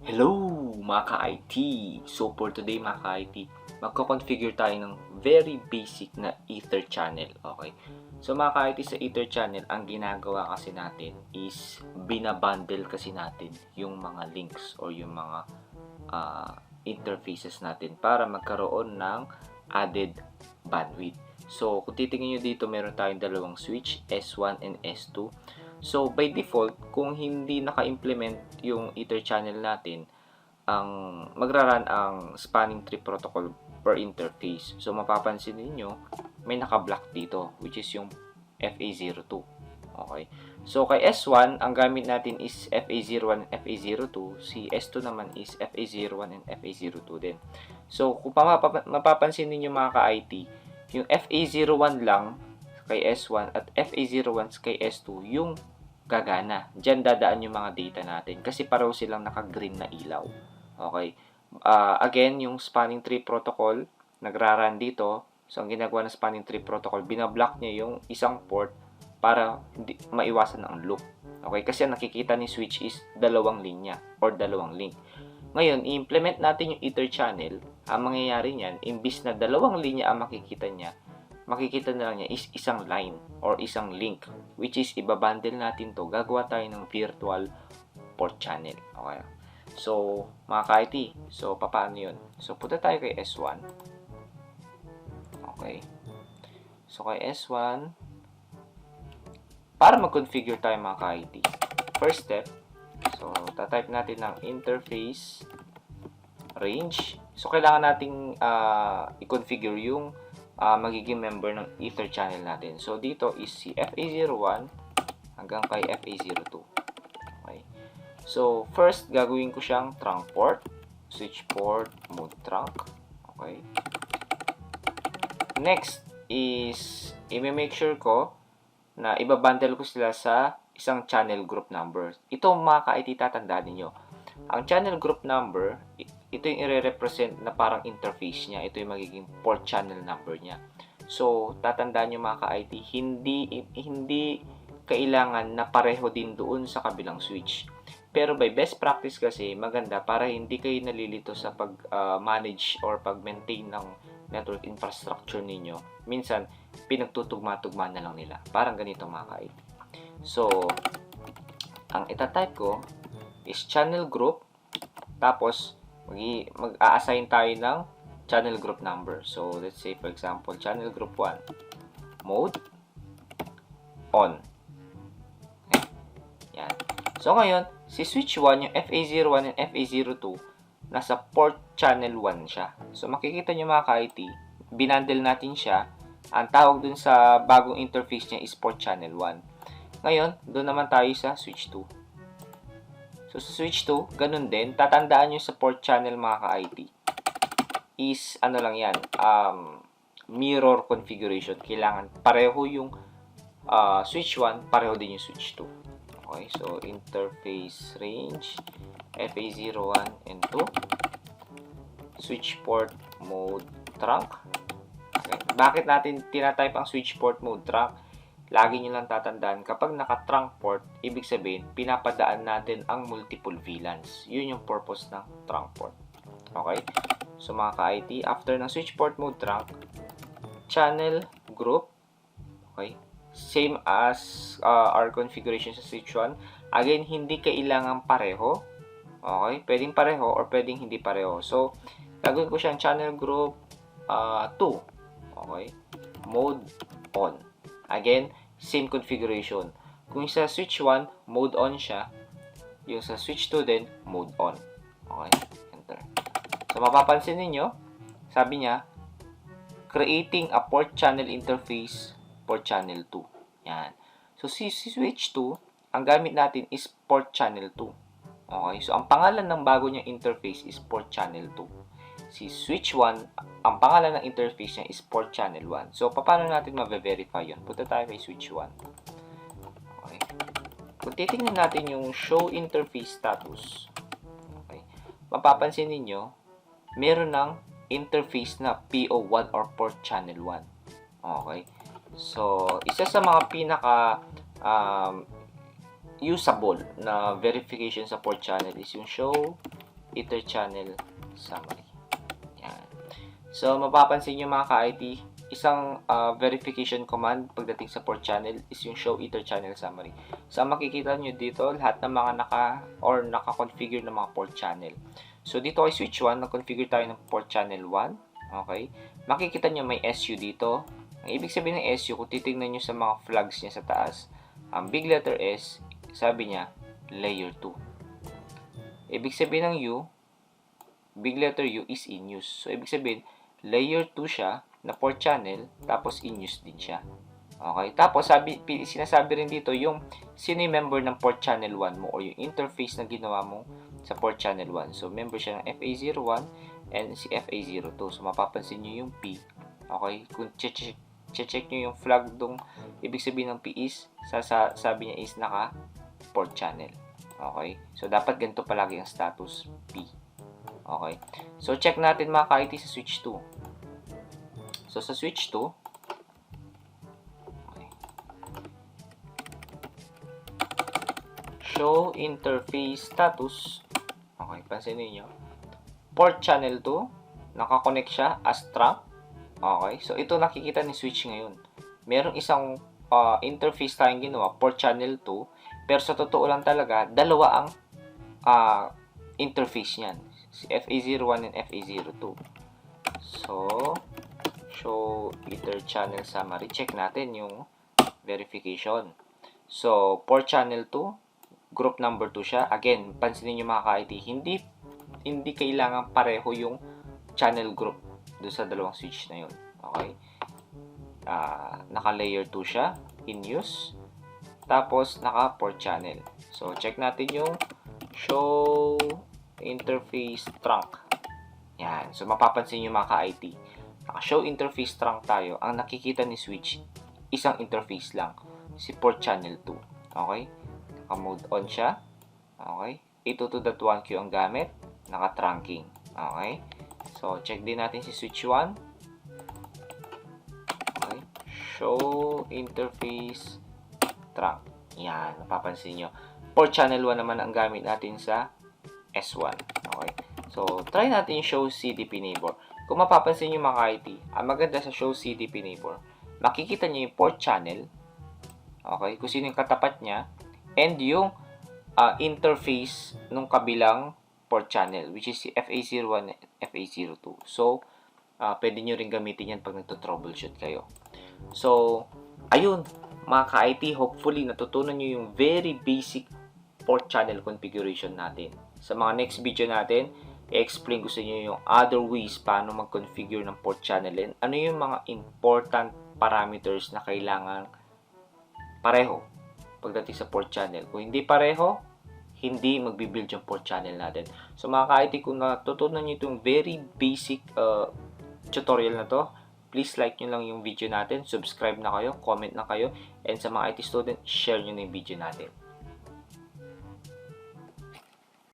Hello mga ka-IT! So for today mga ka-IT, magko-configure tayo ng very basic na Ether channel. Okay? So mga ka-IT sa Ether channel, ang ginagawa kasi natin is binabundle kasi natin yung mga links or yung mga interfaces natin para magkaroon ng added bandwidth. So kung titingnan nyo dito, meron tayong dalawang switch, S1 and S2. So, by default, kung hindi naka-implement yung Ether channel natin, ang magra-run ang spanning tree protocol per interface. So, mapapansin niyo may naka-block dito, which is yung FA02. Okay. So, kay S1, ang gamit natin is FA01 and FA02. Si S2 naman is FA01 and FA02 din. So, kung mapapansin niyo mga ka-IT, yung FA01 lang kay S1 at FA01 kay S2 yung gagana. Diyan dadaan yung mga data natin kasi pareho silang naka-green na ilaw. Okay? Again, yung spanning tree protocol nagra-run dito. So, ang ginagawa ng spanning tree protocol, binablock niya yung isang port para maiwasan ang loop. Okay? Kasi ang nakikita ni switch is dalawang linya or dalawang link. Ngayon, i-implement natin yung Ether channel. Ang mangyayari niyan, imbis na dalawang linya ang makikita niya, makikita na lang niya is isang line or isang link, which is ibabundle natin to. Gagawa tayo ng virtual port channel. Okay. So, mga ka-IT, so paano yun? So, punta tayo kay S1. Okay. So, kay S1, para mag-configure tayo mga ka-IT, first step, so, tatype natin ng interface range. So, kailangan nating i-configure yung magiging member ng Ether channel natin. So, dito is si FA01 hanggang kay FA02. Okay. So, first, gagawin ko siyang trunk port, switch port, mode trunk. Okay. Next is, i-make sure ko na ibabundle ko sila sa isang channel group number. Ito mga ka-IT, tatandaan ninyo. Ang channel group number, ito yung i-represent na parang interface niya. Ito yung magiging port channel number niya. So, tatandaan nyo mga ka-IT, hindi kailangan na pareho din doon sa kabilang switch. Pero by best practice kasi, maganda para hindi kayo nalilito sa pag-manage or pag-maintain ng network infrastructure ninyo. Minsan, pinagtutugma-tugma na lang nila. Parang ganito mga ka-IT. So, ang itatype ko is channel group, tapos mag-a-assign tayo ng channel group number. So, let's say for example, channel group 1, mode on. Okay. Yan. So, ngayon, si switch 1, yung FA01 and FA02, nasa port channel 1 siya. So, makikita nyo mga ka-IT, binundle natin siya. Ang tawag dun sa bagong interface niya is port channel 1. Ngayon, doon naman tayo sa switch 2. So, sa switch 2, ganun din. Tatandaan nyo sa port channel mga ka-IT is, ano lang yan, mirror configuration. Kailangan pareho yung switch 1, pareho din yung switch 2. Okay, so, interface range, FA01 and 2. Switch port mode trunk. Okay. Bakit natin tinatype ang switch port mode trunk? Lagi nyo lang tatandaan, kapag naka-trunk port, ibig sabihin, pinapadaan natin ang multiple VLANs. Yun yung purpose ng trunk port. Okay? So, mga ka-IT, after ng switch port mode trunk, channel group, okay? Same as our configuration sa switch 1. Again, hindi kailangan pareho. Okay? Pwedeng pareho or pwedeng hindi pareho. So, gagawin ko siyang channel group 2. Okay? Mode on. Again, same configuration. Kung sa switch 1, mode on siya. Yung sa switch 2 din, mode on. Okay, enter. So, mapapansin niyo, sabi niya, creating a port channel interface for channel 2. Yan. So, si switch 2, ang gamit natin is port channel 2. Okay, so ang pangalan ng bago niyang interface is port channel 2. Si switch 1, ang pangalan ng interface niya is port channel 1. So, paano natin ma-verify yun? Punta tayo kay switch 1. Okay. Kung titingnan natin yung show interface status, okay, mapapansin ninyo, meron ng interface na PO1 or port channel 1. Okay. So, isa sa mga pinaka usable na verification sa port channel is yung show Ether channel summary. Yan. So, mapapansin nyo mga ka-IT, isang verification command pagdating sa port channel is yung show Ether channel summary. So, makikita nyo dito lahat ng mga naka-configure ng mga port channel. So, dito kay switch 1, nag-configure tayo ng port channel 1. Okay? Makikita nyo may SU dito. Ang ibig sabihin ng SU, kung titignan nyo sa mga flags niya sa taas, ang big letter S, sabi niya, layer 2. Ibig sabihin ng U, big letter U is in use. So, ibig sabihin, layer 2 siya na port channel, tapos in use din siya. Okay? Tapos, sinasabi rin dito yung sino yung member ng port channel 1 mo or yung interface na ginawa mo sa port channel 1. So, member siya ng FA01 and si FA02. So, mapapansin nyo yung P. Okay? Kung check nyo yung flag dong ibig sabihin ng P is, sabi niya is naka port channel. Okay? So, dapat ganito palagi ang status P. Okay? So, check natin mga ka-IT sa switch 2. So, sa switch 2, okay, show interface status. Okay, pansinin nyo. Port channel 2, nakakonect siya as trunk. Okay, so ito nakikita ni switch ngayon. Merong isang interface tayong ginawa, port channel 2, pero sa totoo lang talaga, dalawa ang interface niyan. Si FA01 and FA02. So, show Ether channel summary. Check natin yung verification. So, port channel 2, group number 2 siya. Again, pansinin nyo mga ka-IT, hindi kailangan pareho yung channel group doon sa dalawang switch na yun. Okay? Naka-layer 2 siya, in use. Tapos, naka-port channel. So, check natin yung show interface trunk. Yan. So, mapapansin nyo mga ka-IT. Naka-show interface trunk tayo. Ang nakikita ni switch, isang interface lang. Si port channel 2. Okay? Naka-mode on siya. Okay? 822.1Q ang gamit. Naka-trunking. Okay? So, check din natin si switch 1. Okay. Show interface trunk. Yan, napapansin nyo. Port channel 1 naman ang gamit natin sa S1. Okay. So, try natin show CDP neighbor. Kung mapapansin nyo mga IT, ang maganda sa show CDP neighbor, makikita nyo yung port channel. Okay. Kung sino yung katapat niya. And yung interface nung kabilang port channel, which is si FA01 and FA02. So, pwede nyo rin gamitin yan pag nagto-troubleshoot kayo. So, ayun, mga ka-IT, hopefully natutunan nyo yung very basic port channel configuration natin. Sa mga next video natin, i-explain ko sa inyo yung other ways paano mag-configure ng port channel and ano yung mga important parameters na kailangan pareho pagdating sa port channel. Kung hindi pareho, hindi magbibuild yung port channel natin. So mga ka-IT, kung natutunan nyo itong very basic tutorial na to, please like nyo lang yung video natin, subscribe na kayo, comment na kayo, and sa mga IT student, share nyo na yung video natin.